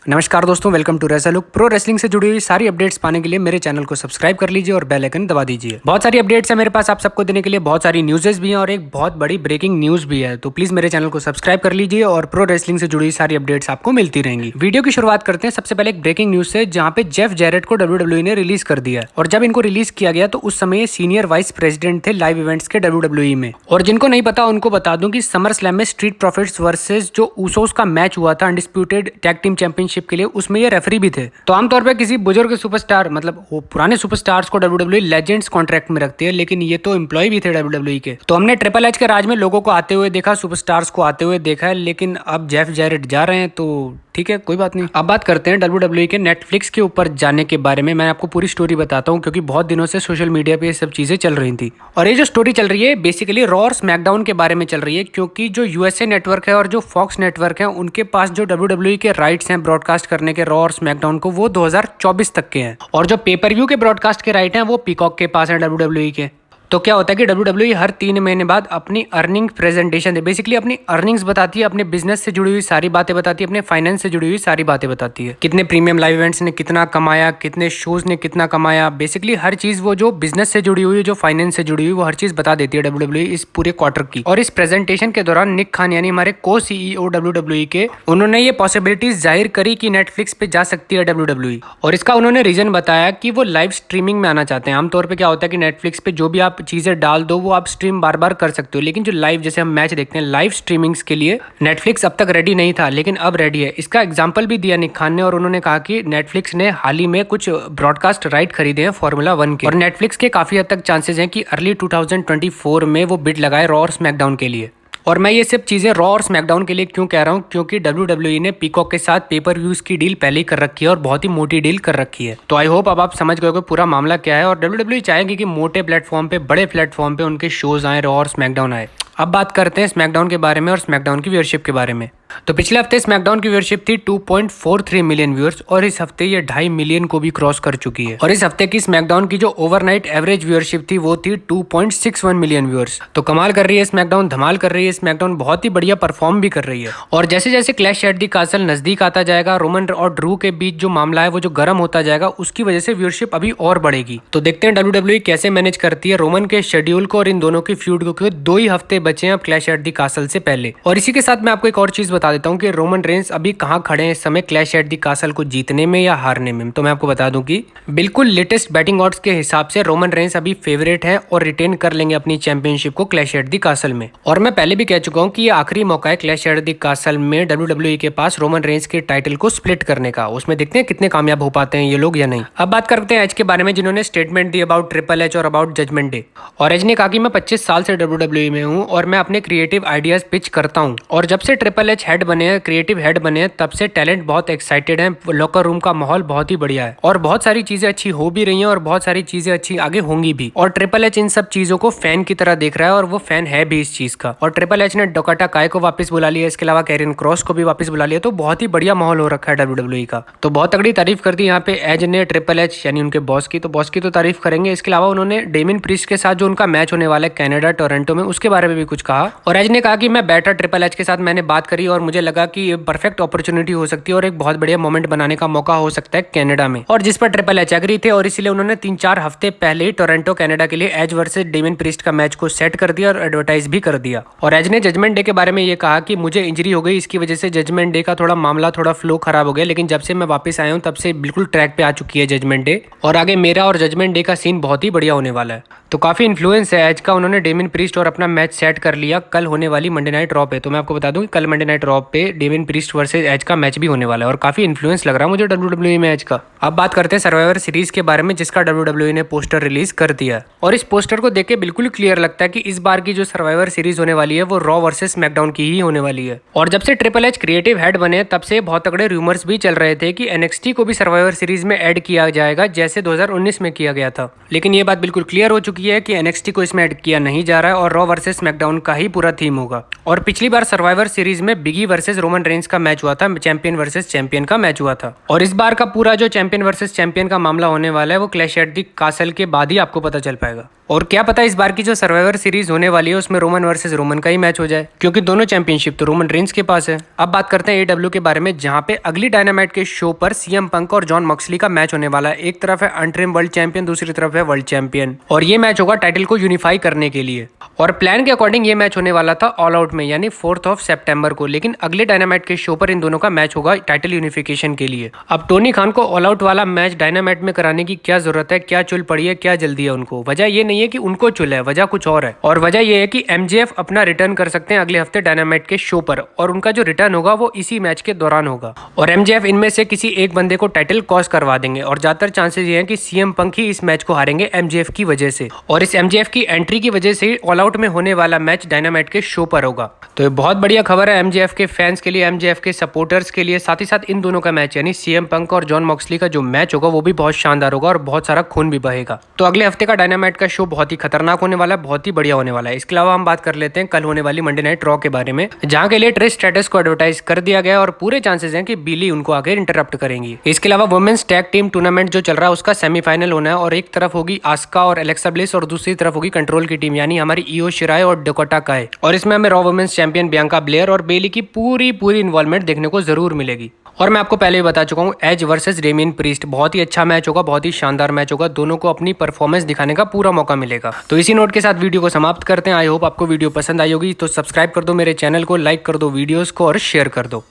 नमस्कार दोस्तों, welcome to रेसलुक। Pro wrestling से जुड़ी हुई सारी अपडेट्स पाने के लिए मेरे चैनल को सब्सक्राइब कर लीजिए और बेल आइकन दबा दीजिए। बहुत सारी अपडेट्स है मेरे पास आप सबको देने के लिए, बहुत सारी न्यूज़ेस भी हैं और एक बहुत बड़ी ब्रेकिंग न्यूज़ भी है। तो प्लीज़ मेरे चैनल को सब्सक्राइब कर लीजिए और प्रो रेसलिंग से जुड़ी हुई सारी अपडेट्स आपको मिलती रहेंगी। वीडियो की शुरुआत करते हैं सबसे पहले एक ब्रेकिंग न्यूज़ से, जहाँ पे जेफ जैरेट को WWE ने रिलीज कर दिया है। और जब इनको रिलीज किया गया तो उस समय सीनियर वाइस प्रेसिडेंट थे लाइव इवेंट्स के WWE में। और जिनको नहीं पता उनको बता दूं कि समर स्लैम में स्ट्रीट प्रॉफिट्स वर्सेस जो ऊसोस का मैच हुआ था अनडिस्प्यूटेड टैग टीम चैंपियनशिप के लिए, उसमें ये रेफरी भी थे। तो आमतौर पे किसी बुजुर्ग सुपरस्टार, मतलब वो पुराने सुपरस्टार्स को WWE लेजेंड्स कॉन्ट्रैक्ट में रखती है, लेकिन ये तो एम्प्लॉय भी थे WWE के। तो हमने ट्रिपल एच के राज में लोगों को आते हुए देखा, सुपरस्टार्स को आते हुए देखा है, लेकिन अब जेफ जैरेट जा रहे हैं तो ठीक है, कोई बात नहीं। अब बात करते हैं WWE के नेटफ्लिक्स के ऊपर जाने के बारे में। मैं आपको पूरी स्टोरी बताता हूँ क्योंकि बहुत दिनों से सोशल मीडिया पे ये सब चीजें चल रही थी। और ये जो स्टोरी चल रही है बेसिकली रॉ और स्मैकडाउन के बारे में चल रही है, क्योंकि जो यूएसए नेटवर्क है और जो फॉक्स नेटवर्क है उनके पास जो WWE के राइट्स हैं ब्रॉडकास्ट करने के रॉ और स्मैकडाउन को, वो 2024 तक के हैं। और जो पेपर व्यू के ब्रॉडकास्ट के राइट हैं वो पीकॉक के पास है WWE के। तो क्या होता है कि WWE हर 3 महीने बाद अपनी अर्निंग प्रेजेंटेशन दे, बेसिकली अपनी अर्निंग्स बताती है, अपने बिजनेस से जुड़ी हुई सारी बातें बताती है, अपने फाइनेंस से जुड़ी हुई सारी बातें बताती है। कितने प्रीमियम लाइव इवेंट्स ने कितना कमाया, कितने शोज ने कितना कमाया, बेसिकली हर चीज वो जो बिजनेस से जुड़ी हुई, जो फाइनेंस से जुड़ी हुई, वो हर चीज बता देती है WWE इस पूरे क्वार्टर की। और इस प्रेजेंटेशन के दौरान निक खान यानी हमारे को CEO WWE के, उन्होंने ये पॉसिबिलिटीज जाहिर करी कि नेटफ्लिक्स पे जा सकती है WWE। और इसका उन्होंने रीजन बताया कि वो लाइव स्ट्रीमिंग में आना चाहते हैं। आमतौर पर क्या होता है कि नेटफ्लिक्स पे जो भी आप चीजें डाल दो वो आप स्ट्रीम बार बार कर सकते हो, लेकिन जो लाइव, जैसे हम मैच देखते हैं, लाइव स्ट्रीमिंग्स के लिए नेटफ्लिक्स अब तक रेडी नहीं था, लेकिन अब रेडी है। इसका एग्जांपल भी दिया निक खान ने, और उन्होंने कहा कि नेटफ्लिक्स ने हाल ही में कुछ ब्रॉडकास्ट राइट खरीदे हैं फॉर्मूला 1 के, और नेटफ्लिक्स के काफी हद तक चांसेस हैं कि अर्ली 2024 में वो बिड लगाए रॉ और स्मैकडाउन के लिए। और मैं ये सब चीज़ें रॉ और स्मैकडाउन के लिए क्यों कह रहा हूँ, क्योंकि WWE ने पीकॉक के साथ पेपर व्यूज की डील पहले ही कर रखी है और बहुत ही मोटी डील कर रखी है। तो आई होप अब आप समझ गए हो पूरा मामला क्या है। और WWE चाहेगी कि मोटे प्लेटफॉर्म पे, बड़े प्लेटफॉर्म पे उनके शोज आए, रॉ और स्मैकडाउन आए। अब बात करते हैं स्मैकडाउन के बारे में और स्मैकडाउन की व्यूअरशिप के बारे में। तो पिछले हफ्ते स्मैकडाउन की व्यूअरशिप थी 2.43 मिलियन व्यूअर्स, और इस हफ्ते ये 2.5 मिलियन को भी क्रॉस कर चुकी है। और इस हफ्ते की स्मैकडाउन की जो ओवरनाइट एवरेज व्यूअरशिप थी वो थी 2.61 मिलियन व्यूअर्स। तो कमाल कर रही है स्मैकडाउन, धमाल कर रही है स्मैकडाउन, बहुत ही बढ़िया परफॉर्म भी कर रही है। और जैसे जैसे क्लैश एट दी कासल नजदीक आता जाएगा, रोमन और ड्रू के बीच जो मामला है वो जो गर्म होता जाएगा, उसकी वजह से व्यूअरशिप अभी और बढ़ेगी। तो देखते हैं WWE कैसे मैनेज करती है रोमन के शेड्यूल को और इन दोनों की फ्यूड को, क्योंकि 2 ही हफ्ते बचे हैं अब क्लैश एट दी कासल से पहले। और इसी के साथ मैं आपको एक और चीज बता देता हूँ कि रोमन रेंस अभी कहां खड़े हैं इस समय क्लैश एट दी कासल को जीतने में या हारने में। तो मैं आपको बता दूं कि बिल्कुल लेटेस्ट बैटिंग ऑड्स के हिसाब से रोमन रेंस अभी फेवरेट है और रिटेन कर लेंगे अपनी चैंपियनशिप को क्लैश एट दी कासल में। और मैं पहले भी कह चुका हूं कि ये आखिरी मौका है क्लैश एट दी कासल में WWE के पास रोमन रेंस के टाइटल को स्प्लिट करने का। उसमें देखते हैं कितने कामयाब हो पाते हैं ये लोग या नहीं। अब बात करते हैं एज के बारे में, जिन्होंने statement the about triple H और अबाउट जजमेंट डे। और एज ने कहा कि मैं 25 साल से WWE में हूँ और मैं अपने क्रिएटिव आइडियाज पिच करता हूँ, और जब से ट्रिपल एच हेड बने हैं, क्रिएटिव हेड बने हैं, तब से टैलेंट बहुत एक्साइटेड है, लॉकर रूम का माहौल बहुत ही बढ़िया है, और बहुत सारी चीजें अच्छी हो भी रही हैं और बहुत सारी चीजें अच्छी आगे होंगी भी। और ट्रिपल एच इन सब चीजों को फैन की तरह देख रहा है और वो फैन है भी इस चीज का। और ट्रिपल एच ने डोकाटा काय को वापस बुला लिया, इसके अलावा कैरियन क्रॉस को भी वापस बुला लिया। तो बहुत ही बढ़िया माहौल हो रखा है WWE का। तो बहुत तगड़ी तारीफ कर दी यहाँ पे एज ने ट्रिपल एच यानी उनके बॉस की, तो बॉस की तो तारीफ करेंगे। इसके अलावा उन्होंने डेमिन प्रीस्ट के साथ जो उनका मैच होने वाला है कनाडा टोरंटो में, उसके बारे में भी कुछ कहा। और एज ने कहा कि मैं बैठा ट्रिपल एच के साथ, मैंने बात करी और मुझे लगा कि ये परफेक्ट अपॉर्चुनिटी हो सकती है और एक बहुत बढ़िया मोमेंट बनाने का मौका हो सकता है कनाडा में, और जिस पर ट्रिपल एच एग्री थे। और इसलिए उन्होंने 3-4 हफ्ते पहले ही टोरंटो कनाडा के लिए एज वर्सेस डेमिन प्रीस्ट का मैच को सेट कर दिया और एडवर्टाइज भी कर दिया। और एज ने जजमेंट डे के बारे में ये कहा कि मुझे इंजरी हो गई, इसकी वजह से जजमेंट डे का थोड़ा मामला, थोड़ा फ्लो खराब हो गया, लेकिन जब से मैं वापस आया हूँ तब से बिल्कुल ट्रैक पे आ चुकी है जजमेंट डे, और आगे मेरा और जजमेंट डे का सीन बहुत ही बढ़िया होने वाला है। तो काफी इन्फ्लुएंस है एज का। उन्होंने डेमिन प्रीस्ट और अपना मैच सेट कर लिया कल होने वाली मंडे नाइट रॉ पे। तो मैं आपको बता दूं कि कल मंडे नाइट रॉ पे डेमिन प्रीस्ट वर्सेस एज का मैच भी होने वाला है, और काफी इन्फ्लुएंस लग रहा है मुझे WWE में एज का। अब बात करते हैं सर्वाइवर सीरीज के बारे में, जिसका WWE ने पोस्टर रिलीज कर दिया। और इस पोस्टर को देख के बिल्कुल क्लियर लगता है कि इस बार की जो सर्वाइवर सीरीज होने वाली है वो रॉ वर्सेस स्मैकडाउन की ही होने वाली है। और जब से ट्रिपल एच क्रिएटिव हेड बने तब से बहुत तगड़े रूमर्स भी चल रहे थे कि NXT को भी सर्वाइवर सीरीज में ऐड किया जाएगा, जैसे 2019 में किया गया था। लेकिन ये बात बिल्कुल क्लियर हो चुकी है कि NXT को इसमें ऐड किया नहीं जा रहा है और रॉ वर्सेस स्मैकडाउन का ही पूरा थीम होगा। और पिछली बार सर्वाइवर सीरीज में बिगी बिगी वर्सेस रोमन रेंस का मैच हुआ था, चैंपियन वर्सेस चैंपियन का मैच हुआ था। और इस बार का पूरा जो चैंपियन वर्सेस चैंपियन का मामला होने वाला है वो क्लैश एट द कासल के बाद ही आपको पता चल पाएगा। और क्या पता इस बार की जो सर्वाइवर सीरीज होने वाली है उसमें रोमन वर्सेस रोमन का ही मैच हो जाए, क्योंकि दोनों चैंपियनशिप तो रोमन रेंस के पास है। अब बात करते हैं AEW के बारे में, जहां पे अगली डायनामाइट के शो पर CM पंक और जॉन मॉक्सली का मैच होने वाला है। एक तरफ है अंटरिम वर्ल्ड चैंपियन, दूसरी तरफ है वर्ल्ड चैंपियन, और ये मैच होगा टाइटल को यूनिफाई करने के लिए। और प्लान के अकॉर्डिंग ये मैच होने वाला था ऑल आउट में, यानी 4 सितंबर को, लेकिन अगले डायनामाइट के शो पर इन दोनों का मैच होगा टाइटल यूनिफिकेशन के लिए। अब टोनी खान को ऑल आउट वाला मैच डायनामाइट में कराने की क्या जरूरत है, क्या चुल पड़ी है, क्या जल्दी है उनको? वजह ये नहीं है कि उनको चुल है, वजह कुछ और है। और वजह यह है कि MJF अपना रिटर्न कर सकते हैं अगले हफ्ते डायनामाइट के शो पर, और उनका जो रिटर्न होगा वो इसी मैच के दौरान होगा। और MJF इनमें से किसी एक बंदे को टाइटल कॉस्ट करवा देंगे, और ज्यादातर चांसेस ये हैं कि CM पंक ही इस मैच को हारेंगे MJF की वजह से, और इस MJF की एंट्री की वजह से ऑल आउट में होने वाला मैच डायनामाइट के शो पर होगा। तो ये बहुत बढ़िया खबर है MJF के फैंस के लिए, MJF के सपोर्टर्स के लिए। साथ ही साथ इन दोनों का मैच यानी CM पंक और जॉन मॉक्सली का जो मैच होगा वो भी बहुत शानदार होगा और बहुत सारा खून भी बहेगा। तो अगले हफ्ते का डायनामाइट का शो बहुत ही खतरनाक होने वाला है, बहुत ही बढ़िया होने वाला है। इसके अलावा हम बात कर लेते हैं कल होने वाली मंडे नाइट रॉ के बारे में, जहां के लिए ट्रिश स्ट्रैटस को एडवर्टाइज कर दिया गया और पूरे चांसेस हैं कि बिली उनको आगे इंटरप्ट करेंगी। इसके अलावा वुमेन्स टैग टीम टूर्नामेंट जो चल रहा है उसका सेमीफाइनल होना है, और एक तरफ होगी आस्का और एलेक्सा ब्लिस और दूसरी तरफ होगी कंट्रोल की टीम यानी हमारी ईओ शिराय और डकोटा काय। और इसमें हमें Raw women's champion Bianca Belair और बेली की पूरी इन्वॉल्वमेंट देखने को जरूर मिलेगी। और मैं आपको पहले ही बता चुका हूँ, एज वर्सेस डेमियन प्रीस्ट बहुत ही अच्छा मैच होगा, बहुत ही शानदार मैच होगा, दोनों को अपनी परफॉर्मेंस दिखाने का पूरा मौका मिलेगा। तो इसी नोट के साथ वीडियो को समाप्त करते हैं। आई होप आपको वीडियो पसंद आई होगी, तो सब्सक्राइब कर दो मेरे चैनल को, लाइक कर दो वीडियोस को और शेयर कर दो।